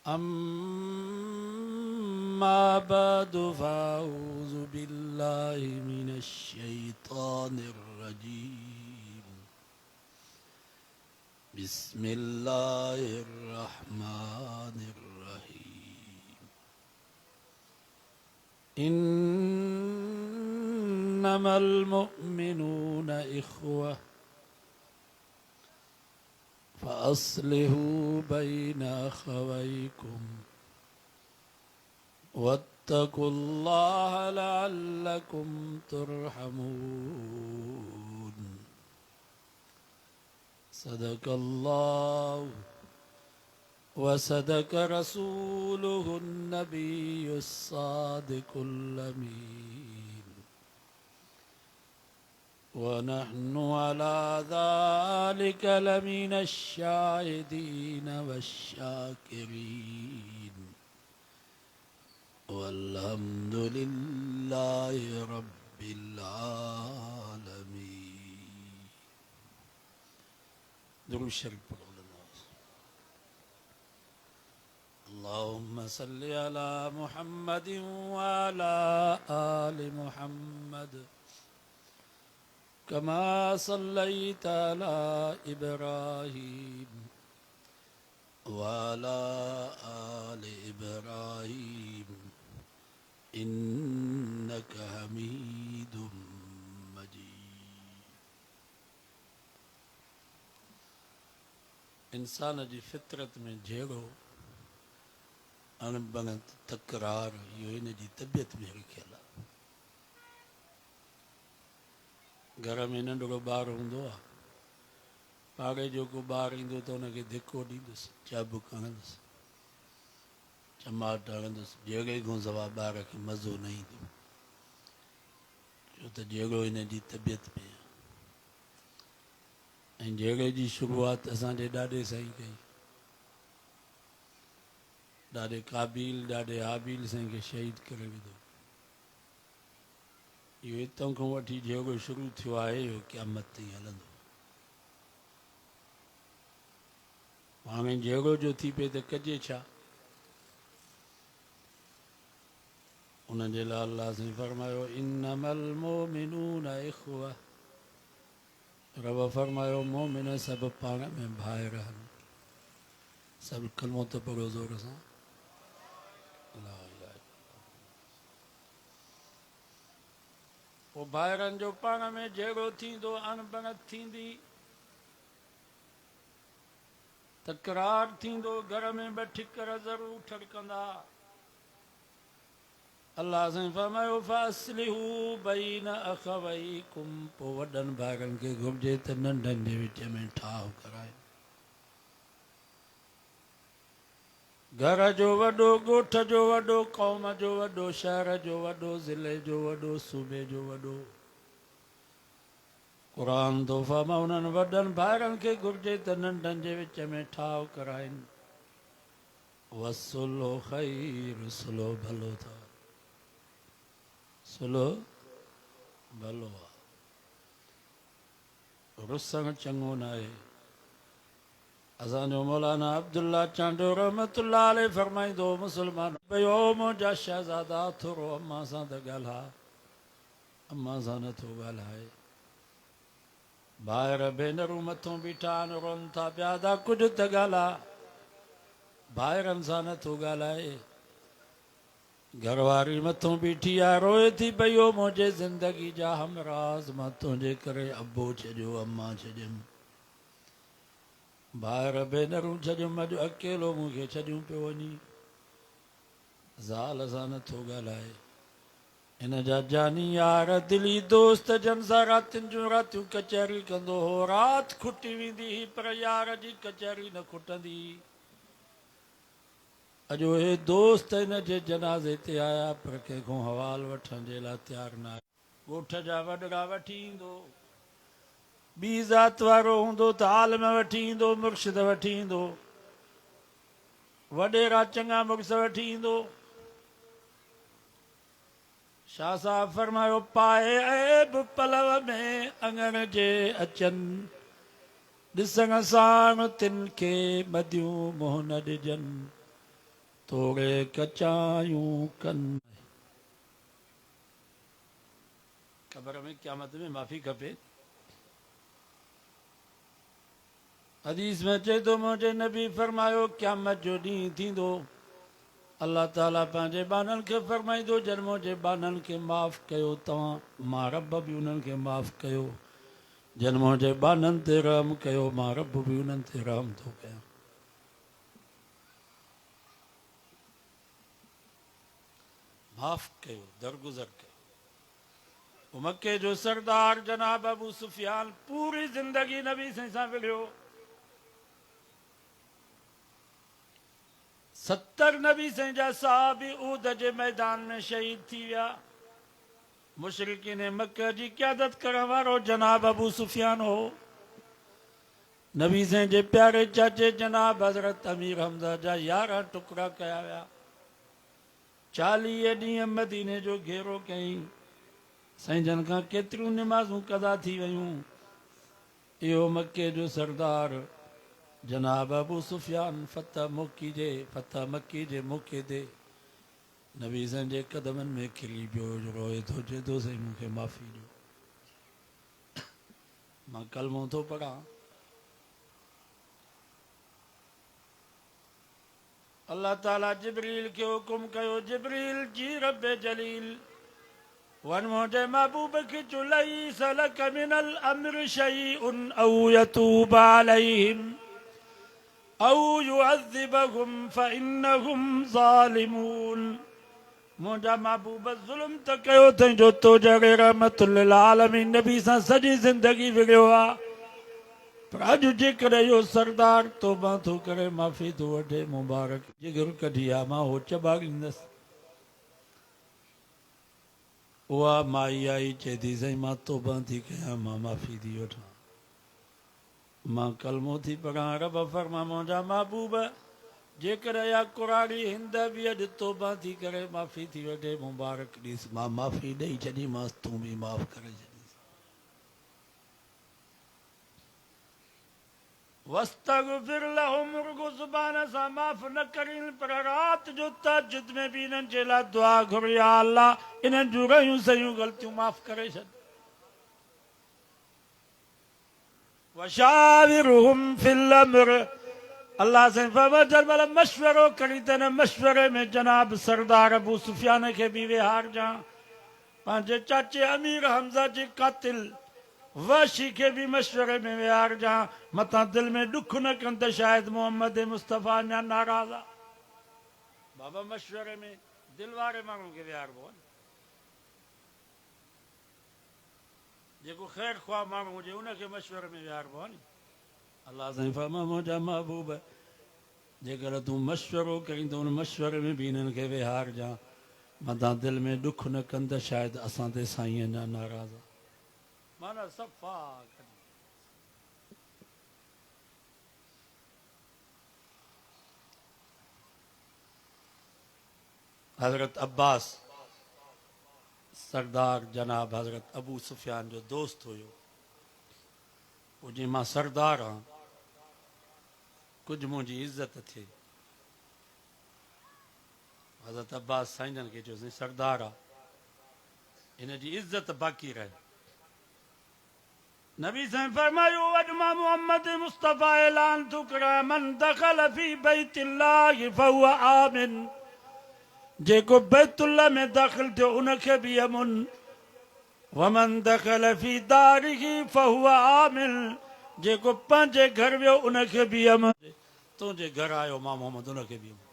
أما بعد فأعوذ بالله من الشيطان الرجيم بسم الله الرحمن الرحيم إنما المؤمنون إخوة فأصلحوا بين أخويكم واتقوا الله لعلكم ترحمون صدق الله وصدق رسوله النبي الصادق الأمين ونحن على ذلك لمن الشاهدين والشاكرين والحمد لله رب العالمين. درود شریف پڑھو. اللهم صل على محمد وعلى آل محمد كما صليت على إبراهيم وعلى آل إبراهيم إنك حميد مجيد. इंसान जी फितरत में जहिड़ो अणबणत तकरार इहो इन जी तबियत में लिखियलु आहे. घर में नंढड़ो ॿारु हूंदो आहे, पाड़े जो को ॿारु ईंदो त हुनखे धिको ॾींदुसि, चाबुक हणंदुसि, चमाट हणंदुसि. जहिड़े खां सवाइ ॿार खे मज़ो न ईंदो, छो त जहिड़ो हिन जी तबियत में आहे. ऐं जहिड़े जी शुरूआति असांजे ॾाॾे साईं कई. ॾाॾे क़ाबिल ॾाॾे हाबिल साईं खे शहीद करे विधो. इहो हितां खां वठी जहिड़ो शुरू थियो आहे इहो क़यामत ताईं हलंदो. हाणे जहिड़ो जो थी पए त कजे छा? उनजे लाइ अल्लाह साईं फरमायो इन्नमल मोमिनून इख़्वा. रब फरमायो मोमिन सभु पाण में भाइर आहिनि. सभु कलमो त पढ़ो ज़ोर सां. पोइ भाइरनि जो पाण में जहिड़ो थींदो, अणबणत थींदी, तकरार थींदो, घर में ॿ ठिकर ज़रूरु ठड़कंदा. अल्लाह साईं फरमायो फ़अस्लिहू बैन अख़वैकुम. पोइ वॾनि भाइरनि खे घुरिजे त नंढनि जे विच में ठाह कराए. घर जो वॾो, ॻोठ जो वॾो, क़ौम जो वॾो, शहर जो वॾो, ज़िले जो वॾो, सूबे जो वॾो. क़ुरान थो फरमाए उन्हनि वॾनि भाइरनि खे घुरिजे त नंढनि जे विच में ठाह कराइनि. वसुल्हो ख़ैर. सुलो भलो अथव. सुलो भलो आहे. रुसणु चङो न आहे. असांजो मौलाना अब्दुल्ला चांडो रहमतुल्लाह अलैह फरमाईंदो मुस्लमान भई ओ मुंहिंजा शहज़ादा थोरो अम्मा सां त ॻाल्हाए. अम्मा सां नथो ॻाल्हाए. भाइर भेनरूं मथां बीठा आहिनि, रोअनि था पिया था, कुझु त ॻाल्हाए. भाइरनि सां नथो ॻाल्हाए. घरवारी मथां बीठी आहे, रोए थी पई ओ मुंहिंजे ज़िंदगी जा हमराज़, मां तुंहिंजे करे अबो छॾियो, अम्मा छॾियमि, भाइर भेनरूं छॾियमि, अॼु अकेलो मूंखे छॾियूं पियो वञी. ज़ाल सां नथो ॻाल्हाए. हिन जा जानी यार दिली दोस्त जन सां रातियुनि जूं रातियूं कचहरी कंदो हो. राति खुटी वेंदी हुई पर यार जी कचहरी न खुटंदी. अॼु उहे दोस्त हिन जे जनाज़े ते आया पर कंहिंखो हवाल वठण जे लाइ तयारु न आहे. ॻोठ जा वॾड़ा वठी ईंदो, ॿी ज़ात वारो हूंदो त आलिम वठी ईंदो, मुर्शिद वठी ईंदो, वॾेरा चङा मुर्स वठी ईंदो. शाह साहब फरमायो पाए ऐब पलव में अंगण जे अचनि, ॾिसण साण तिन खे मदियूं मुंहुं न ॾिजनि. तोड़े कचायूं कन। ख़बर में क़यामत में माफ़ी खपे। हदीस में चे तो मुझे नबी फरमायो क़यामत जो ॾींहुं थींदो अल्लाह ताला पंहिंजे बाननि खे फरमाईंदो जन मुंहिंजे बाननि खे माफ़ कयो तव्हां मां रब बि उन्हनि खे माफ़ कयो। जन मुंहिंजे बाननि ते रहम कयो मां रब बि उन्हनि ते रहम थो कयां। माफ़ कयो दरगुज़र कयो। मके जो सरदार जनाब अबू सुफियान पूरी ज़िंदगी नबी सां विढ़ियो। 70 नबी साईं जा सहाबी ऊद जे मैदान में शहीद थी विया। मुशरिकीन मक्का जी क़यादत करण वारो जनाब अबू सुफियान हो। नबी साईं जे प्यारे चाचे जनाब हज़रत अमीर हमज़ा जा 11 टुकड़ा कया विया। 40 ॾींहं मदीने जो घेरो कयईं। साईं जन खां केतिरियूं निमाज़ूं कदा थी वयूं। इहो मके जो सरदार जनाब अबू सुफियान फतह मक्की जे मौक़े ते नबी साईं जे कदमनि में खिली पियो रोए थो चए थो साईं मूंखे माफ़ी ॾियो मां कलमो थो पढ़ां। अल्लाह ताला जिब्रील खे हुकुम कयो जिब्रील जी रब जलील वन मुंहिंजे महबूब खे चो लैस लक मिनल अम्र शैउन औ यतूब अलैहिम औ युअज़्ज़िबहुम फइन्नहुम ज़ालिमून। मुंहिंजा महबूब ज़ुल्म त कयो अथई जो तो जहिड़े रहमतुल लिल आलमीन नबी सां सॼी ज़िंदगी विढ़ियो आहे। पर अॼु जेकॾहिं इहो सरदार तौबा थो करे माफ़ी थो वठे मुबारक जिगर कढी आहे मां हो चॿाड़ींदुसि। उहा माई आई चए थी साईं मां तौबा थी कयां मां माफ़ी थी वठां मां कलमो थी पढ़ां। रब फरमा मुंहिंजा महबूब जेकॾहिं इहा कुराड़ी हिंद बि अॼु तौबा थी करे माफ़ी थी वठे मुबारक ॾिस मां माफ़ी ॾेई छॾीमांसि तूं बि माफ़ करे छॾीस। वस्तगफिर लहुम रुगो ज़ुबान सां माफ़ न करीं पर राति जो तहज्जुद में बि इन्हनि जे लाइ दुआ घुरी या अल्लाह इन्हनि जूं रहियूं सयूं ग़लतियूं माफ़ करे छॾ। वशाविरहुम फिल अम्र अल्लाह से जल मशवरो करी त हिन मशवरे में जनाब सरदार अबू सुफियान खे बि विहार जा पंहिंजे चाचे अमीर हमज़ा जे कातिल वाशी के भी मशवरे में विहार जा मता दिल में दुख न कन त शायद मोहम्मद मुस्तफ़ा अञा नाराज़ आहे। बाबा मशवरे में दिल वारे माण्हू खे विहारबो आहे जेको ख़ैर ख़्वाह माण्हू हुजे उनखे मशवरे में विहारबो आहे नी। अल्लाह साईं फरमा मुंहिंजा महबूब जेकर तूं मशवरो करीं त उन मशवरे में बि हिननि खे विहार जा मता दिल में दुख न कन त शायद असां ते साईं अञा नाराज़ आहे। माना सफ़ा हज़रत अब्बास सरदार जनाब हज़रत अबू सुफियान जो दोस्त हुयो। पोइ जीअं मां सरदार आहियां कुझु मुंहिंजी इज़त थिए हज़रत अब्बास साईं जन खे चयोसीं सरदार आहे हिन जी इज़त बाक़ी रहे। नबी साईं फरमायो अॼु मां मोहम्मद मुस्तफ़ा ऐलान थो करां मन दख़ल फी बैतिल्लाहि फहुव आमिन जेको बैतुल्लाह में दाख़िल थियो उनखे बि अमुन वमन दख़ल फी दारिही फहुव आमिन जेको पंहिंजे घर वियो उनखे बि अमुन तुंहिंजे घर आयो मां मोहम्मद उनखे बि अमुन।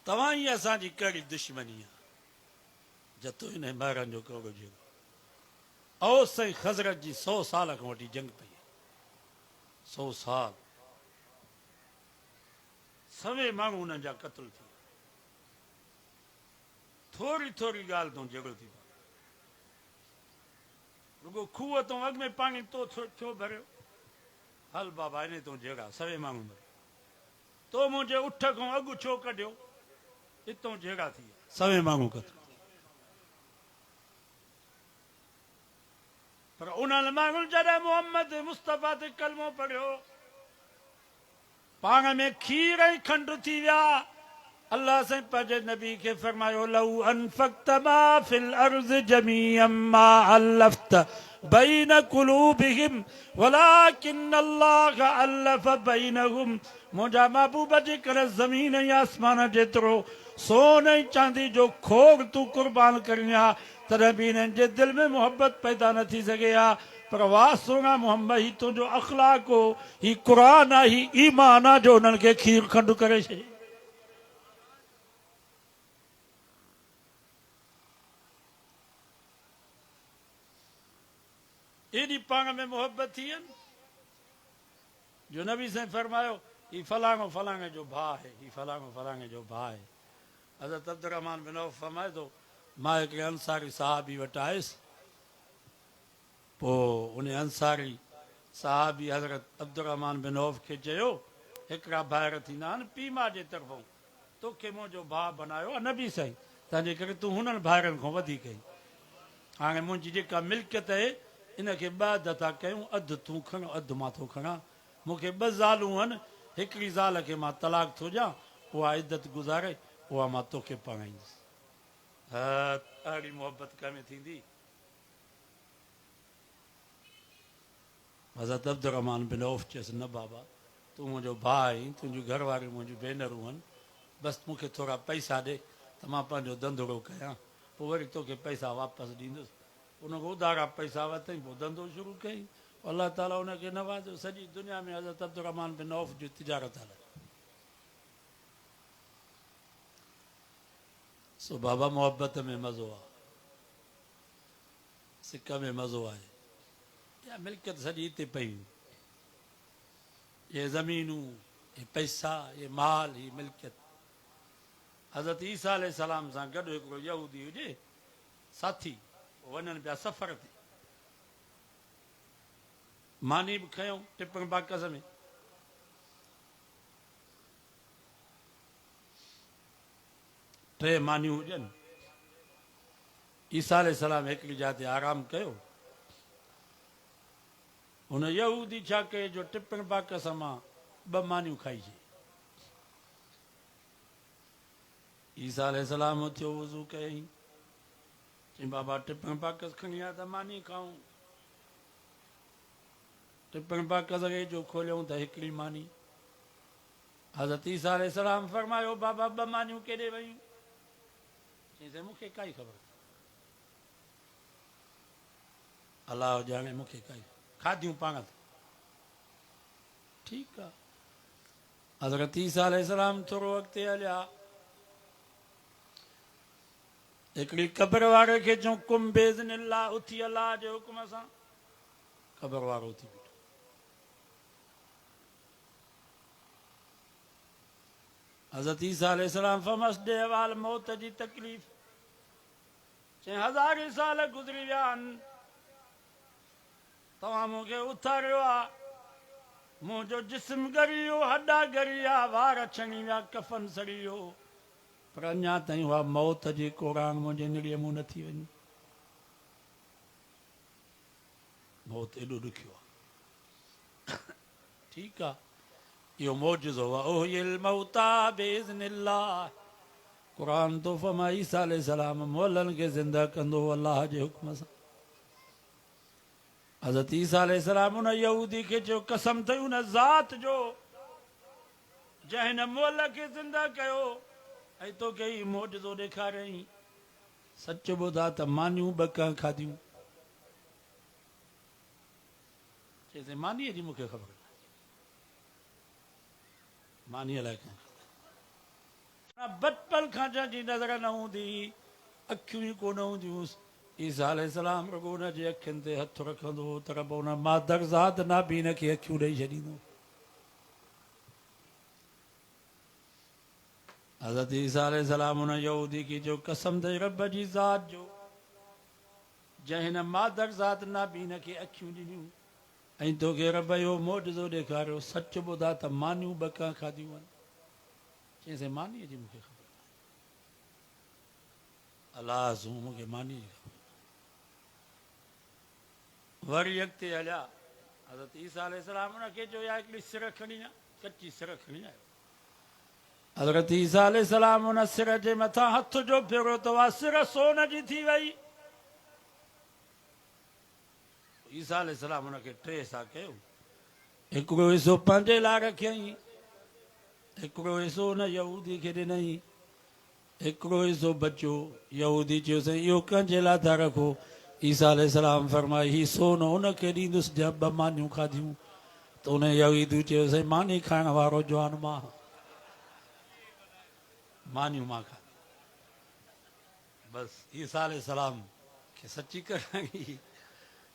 तव्हां ई असांजी कहिड़ी दुश्मनी आहे जतो हिन ॿाहिरनि जो कहिड़ो जियो औ साईं खज़रत जी 100 साल खां वठी जंग पई 100 साल सवे माण्हू हुननि जा क़त्ल थी थोरी थोरी ॻाल्हि तूं झगड़ो थी रुगो खूह तूं अॻ में पाणी तो छो भरियो हल बाबा इन तूं जॻह सवे माण्हू मरियो तो मुंहिंजे उठ खां अॻु छो कढियो हितां जॻह थी सवे माण्हू क़त्ल पर उन्हनि माण्हुनि जॾहिं मोहम्मद मुस्तफ़ा ते कलमो पढ़ियो पाण में खीर ऐं खंडु थी विया। अल्लाह से पंहिंजे नबी खे फरमायो लऊ अनफक्त मा फिल अर्ज़ जमीअम मा अलफ्त बैन कुलूबिहिम वलाकिन अल्लाह अलफ बैनहुम। मुंहिंजा महबूब जे करे ज़मीन ऐं आसमान जेतिरो सोन ऐं चांदी जो खोग तूं कुर्बान करीं हा, तॾहिं बि हिननि जे दिलि में मोहबत पैदा न थी सघे हा। पर वाह सोना मोहम्मद, ही तुंहिंजो अख़लाक हो, ही क़ुरान आहे, ही ईमान आहे जो उन्हनि खे खीर खंडु करे छॾे। एॾी पाण में मोहबत थी आहिनि जो नबी साईं फरमायो ही फलाणो फलाणे जो भाउ आहे, ही फलाणो फलाणे जो भाउ आहे। हज़रत अब्दुर्रहमान बिन औफ फरमाए थो, मां हिकिड़े अंसारी साहबी वटि आयुसि, पोइ उन अंसारी साहबी हज़रत अब्दुर्रहमान बिन औफ खे चयो, हिकिड़ा ॿाहिरि थींदा आहिनि पीउ माउ जे तरफ़ां, तोखे मुंहिंजो भाउ बनायो आहे नबी साईं, तंहिंजे करे तूं हुननि ॿाहिरनि खां वधीक आहीं। हाणे मुंहिंजी जेका मिल्कियत आहे इनखे ॿ दफ़ा कयूं, अधु तूं खण अधु मां थो खणां। मूंखे ॿ ज़ालूं आहिनि, हिकिड़ी ज़ाल खे मां तलाक थो ॾियां, उहा इज़त गुज़ारे, उहा मां तोखे पढ़ाईंदुसि। हा, अहिड़ी मोहबत कंहिंमें थींदी? हज़रत अब्दुर्रहमान बिन औफ चयसि, न बाबा, तूं मुंहिंजो भाउ आहीं, तुंहिंजूं घरवारियूं मुंहिंजूं भेनरूं आहिनि, बसि मूंखे थोरा पैसा ॾे त मां पंहिंजो धंधड़ो कयां, पोइ वरी तोखे पैसा वापसि ॾींदुसि। उनखां उधारा पैसा वरितई, पोइ धंधो शुरू कयईं। अलाह ताला उनखे नवाज़ियो, सॼी दुनिया में हज़रत अब्दुर्रहमान बिन औफ जी तिजारत हले। सो बाबा मोहब्बत में मज़ो आहे, सिक में मज़ो आहे। या मिल्कियत सॼी हिते पई, ये ज़मीनूं, ये पैसा, ये माल, ये मिल्कियत। हज़रत ईसा अलैहिस्सलाम सां गॾु हिकिड़ो यहूदी हुजे साथी, वञनि पिया सफ़र ते, मानी बि खयूं टिपण बाकस में, टे मानियूं हुजनि। ईसा अलैहिस्सलाम हिकिड़ी जाइ ते आराम कयो, हुन यहूदी छा कयो जो टिपण बाकस मां ॿ मानियूं खाइजे। ईसा अलैहिस्सलाम उथियो, वज़ू कयईं, चई बाबा टिपण बाकस खणी आ त मानी खाऊं। टिपण बाकस खे जो खोलियऊं त हिकिड़ी मानी। हज़रत ईसा अलैहिस्सलाम फरमायो, बाबा ॿ मानियूं केॾे वयूं? चई मूंखे काई ख़बर, अलाह ॼाणे, मूंखे काई, खाधियूं पाण त ठीकु आहे। हज़रत ईसा अलैहिस्सलाम थोरो अॻिते हलिया, हिकिड़ी क़बर वारे खे चऊं कुम बेज़निल्लाह, उथी अलाह जे हुकुम सां। क़बर वारो उथी बीठो। हज़रत ईसा अलैहिस्सलाम फरमायसि, ॾे अहवाल मौत जी तकलीफ़। चई 1000 साल गुज़री विया आहिनि, तव्हां मूंखे उथारियो आहे, मुंहिंजो जिस्म ॻरी वियो, हॾा ॻरी विया, वार छणी विया, कफ़न सड़ी वियो, पर अञा ताईं उहा मौत जी कोरान मुंहिंजे निड़ीअ मूं न थी वञी। मौत एॾो ॾुखियो आहे। ठीकु आहे, इहो मौजज़ो आहे। ओहिल मौता बेज़निल्लाह, क़ुरान तो फरमाए ईसा अलैहिस्सलाम मुअल्लनि खे ज़िंदा कंदो अलाह जे हुकुम सां। हज़रत ईसा अलैहिस्सलाम उन यहूदी खे चयो, कसम अथई उन ज़ात जो जंहिं हिन मुअल खे ज़िंदा कयो ऐं तोखे ही मौजज़ो ॾेखारियईं, सच ॿुधा त मानियूं ॿ कंहिं खाधियूं? चइसि मानीअ जी मूंखे ख़बर न, मानीअ लाइ कंहिं बचपन खां जंहिंजी नज़र न हूंदी, अखियूं ई कोन हूंदियूं, ईसा अलैहिस्सलाम रुॻो हुनजे अखियुनि ते हथु रखंदो हो त रब हुन मादर ज़ात नाबीन खे अखियूं ॾेई छॾींदो। हज़रत ईसा अलैहिस्सलाम हुन यहूदी खे जो कसम अथई रब जी ज़ात जो जंहिं हिन मादर ज़ात नाबीन खे अखियूं ॾिनियूं ऐं तोखे रब जो मौजज़ो ॾेखारियो, सच ॿुधा त मानियूं ॿ कंहिं खाधियूं आहिनि? चइसि मानीअ जी मूंखे ख़बर, अलाह सूं मूंखे मानीअ जी ख़बर। वरी अॻिते हलिया, हज़रत ईसा अलैहिस्सलाम उनखे चयो, या हिकिड़ी सिर खणी आ, कच्ची सिर खणी आयो हज़रत ईसा अलैहिस्सलाम उन सिर जे मथां हथ जो फेरो त उहा सिर सोन जी थी वई ईसा अलैहिस्सलाम उनखे टे हिसा कयो हिकिड़ो हिसो पंहिंजे लाइ रखियईं हिकिड़ो हिसो उन यहूदी खे ॾिनई हिकिड़ो हिसो बचो यहूदी चयो साईं इहो कंहिंजे लाइ था रखो ईसा अलैहिस्सलाम फरमाई ही सोन उनखे ॾींदुसि जंहिं ॿ मानियूं खाधियूं त उन यहूदी चयो साईं मानी खाइण वारो जवान मां मानियूं मां खा बसि ईसा अलैहिस्सलाम खे सची कराई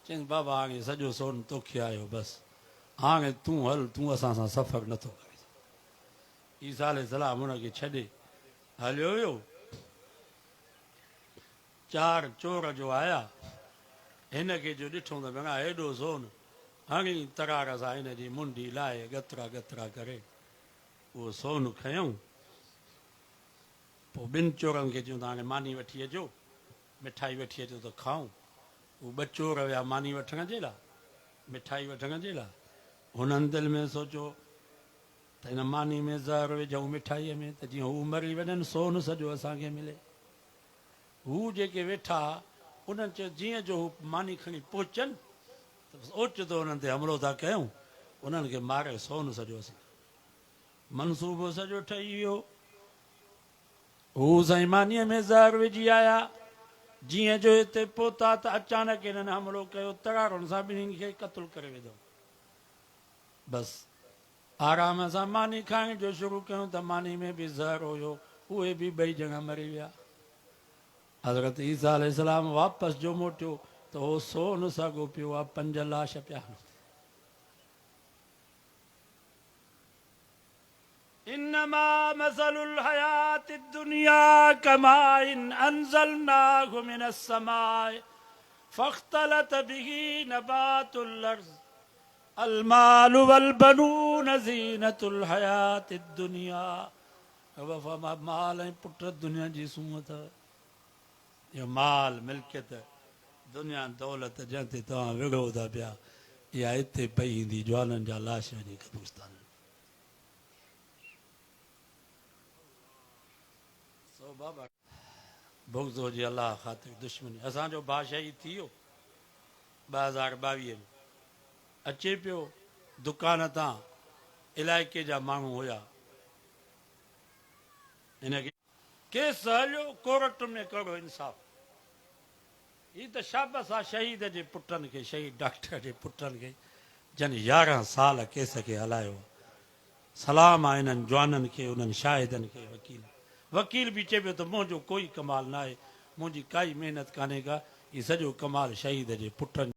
चयईं बाबा हाणे सॼो सोन तोखे आयो बसि हाणे तूं हल तूं असां सां सफ़र नथो करे ईसा अलैहिस्सलाम हुनखे छॾे हलियो वियो चार चोर जो आया हिनखे जो ॾिठो त भेणा हेॾो सोन हणी तरार सां हिनजी मुंडी लाहे गतरा गतरा करे उहो सोन खयऊं पोइ ॿिनि चोरनि खे चयूं त हाणे मानी वठी अचो मिठाई वठी अचो त खाऊं उहे ॿ चोर विया मानी वठण जे लाइ मिठाई वठण जे लाइ हुननि दिलि में सोचियो त हिन मानी में ज़हर विझूं मिठाईअ में त जीअं हू मरी वञनि सोन सॼो असांखे मिले हू जेके वेठा उन्हनि चयो जीअं जो हू मानी खणी पहुचनि त ओचितो हुननि ते हमिलो था कयूं उन्हनि खे मारे सोन सॼो असां मनसूबो सॼो ठही वियो हू साईं मानीअ में ज़हर विझी आया जीअं जो हिते पहुता त अचानक हिननि हमिलो कयो तरारुनि सां ॿिन्हिनि खे क़तलु करे विधो बसि आराम सां मानी खाइण जो शुरू कयूं त मानी में बि ज़हर हुयो उहे बि ॿई ॼणा मरी विया हज़रत ईसा अलैहिस्सलाम वापसि जो मोटियो त उहो सोन साॻो पियो आहे 5 लाश पिया इन्नमा मसलुल हयात दुनिया कमाइन अंज़लनाहु मिनस समाए फख्तलत बिही नबातुल अर्ज़ अलमालु वल बनून ज़ीनतुल हयात दुनिया माल ऐं पुट दुनिया जी सूंहत इहो माल मिल्कियत दुनिया दौलत जंहिं ते तव्हां विड़ो था पिया इहा हिते पई ईंदी जवाननि जा लाश वञी कब्रिस्तान बुग़्ज़ जी अलाह ख़ातिर दुश्मनी असांजो भाउ शहीद थी वियो 2022 में अचे पियो दुकान तां इलाइक़े जा माण्हू हुया हिनखे केस हलियो कोर्ट में करो इंसाफ़ हीअ त शाबस आहे शहीद जे पुटनि खे शहीद डॉक्टर जे पुटनि खे जन 11 साल केस खे हलायो सलाम आहे हिननि जवाननि खे उन्हनि शाहिदनि खे वकील बि चए पियो त मुंहिंजो कोई कमाल न आहे मुंहिंजी काई महिनत कान्हे का हीउ सॼो कमाल शहीद जे पुटनि